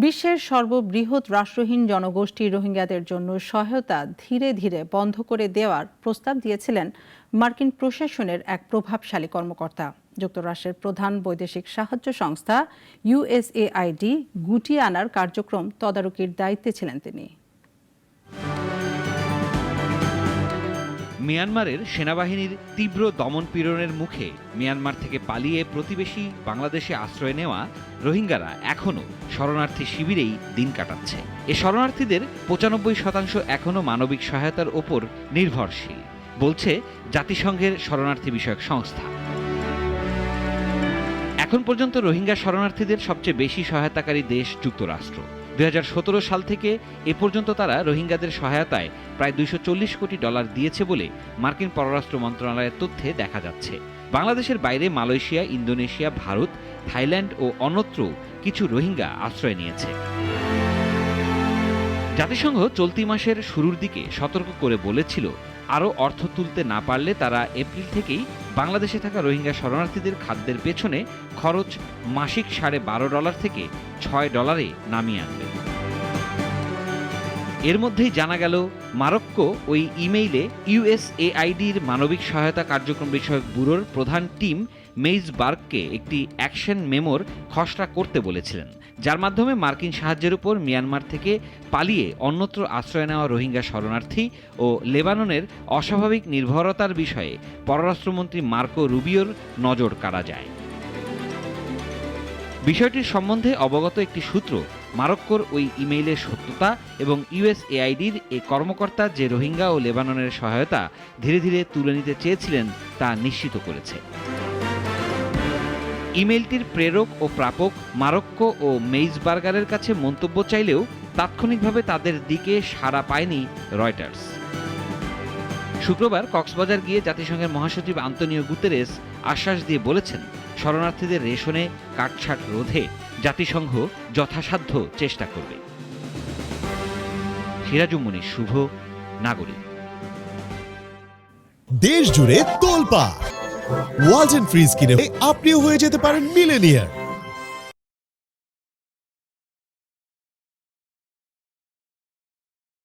বিশ্বের সর্ববৃহৎ রাষ্ট্রহীন জনগোষ্ঠী রোহিঙ্গাদের জন্য সহায়তা ধীরে ধীরে বন্ধ করে দেওয়ার প্রস্তাব দিয়েছিলেন মার্কিন প্রশাসনের এক প্রভাবশালী কর্মকর্তা। যুক্তরাষ্ট্রের প্রধান বৈদেশিক সাহায্য সংস্থা USAID গুটিয়ে আনার কার্যক্রম তদারকির দায়িত্বে ছিলেন তিনি। মিয়ানমারের সেনাবাহিনীর তীব্র দমনপীড়নের মুখে মিয়ানমার থেকে পালিয়ে প্রতিবেশী বাংলাদেশে আশ্রয় নেওয়া রোহিঙ্গারা এখনও শরণার্থী শিবিরেই দিন কাটাচ্ছে। এ শরণার্থীদের ৯৫% এখনও মানবিক সহায়তার ওপর নির্ভরশীল, বলছে জাতিসংঘের শরণার্থী বিষয়ক সংস্থা। এখন পর্যন্ত রোহিঙ্গা শরণার্থীদের সবচেয়ে বেশি সহায়তাকারী দেশ যুক্তরাষ্ট্র। ২০১৭ সাল থেকে এ পর্যন্ত তারা রোহিঙ্গাদের সহায়তায় প্রায় $২৪০ কোটি দিয়েছে বলে মার্কিন পররাষ্ট্র মন্ত্রণালয়ের তথ্যে দেখা যাচ্ছে। বাংলাদেশের বাইরে মালয়েশিয়া, ইন্দোনেশিয়া, ভারত, থাইল্যান্ড ও অন্যত্র কিছু রোহিঙ্গা আশ্রয় নিয়েছে। জাতিসংঘ চলতি মাসের শুরুর দিকে সতর্ক করে বলেছিল, আরও অর্থ তুলতে না পারলে তারা এপ্রিল থেকেই বাংলাদেশে থাকা রোহিঙ্গা শরণার্থীদের খাদ্যের পেছনে খরচ মাসিক $12.5 থেকে $6 নামিয়ে আনবে। এর মধ্যেই জানা গেল মারক্কো ওই ইমেইলে USAIDর মানবিক সহায়তা কার্যক্রম বিষয়ক ব্যুরোর প্রধান টিম মেইজবার্গকে একটি অ্যাকশন মেমোর খসড়া করতে বলেছিলেন, যার মাধ্যমে মার্কিন সাহায্যের উপর মিয়ানমার থেকে পালিয়ে অন্যত্র আশ্রয় নেওয়া রোহিঙ্গা শরণার্থী ও লেবাননের অস্বাভাবিক নির্ভরতার বিষয়ে পররাষ্ট্রমন্ত্রী মার্কো রুবিওর নজর কাড়া যায়। বিষয়টির সম্বন্ধে অবগত একটি সূত্র মারক্কোর ওই ইমেইলের সত্যতা এবং USAIDর এই কর্মকর্তা যে রোহিঙ্গা ও লেবাননের সহায়তা ধীরে ধীরে তুলে নিতে চেয়েছিলেন তা নিশ্চিত করেছে। ইমেইলটির প্রেরক ও প্রাপক মারক্কো ও মেইজবার্গারের কাছে মন্তব্য চাইলেও তাৎক্ষণিকভাবে তাদের দিকে সাড়া পায়নি রয়টার্স। শুক্রবার কক্সবাজার গিয়ে জাতিসংঘের মহাসচিব আন্তোনিও গুতেরেস আশ্বাস দিয়ে বলেছেন, শরণার্থীদের রেশনে কাটছাঁট রোধে জাতিসংঘ যথাসাধ্য চেষ্টা করবে। সিরাজুম মুনির শুভ, নাগরিক। দেশ জুড়ে তোলপাড় ওয়ালটন ফ্রিজ কিনে আপনিও হয়ে যেতে পারেন মিলেনিয়ার।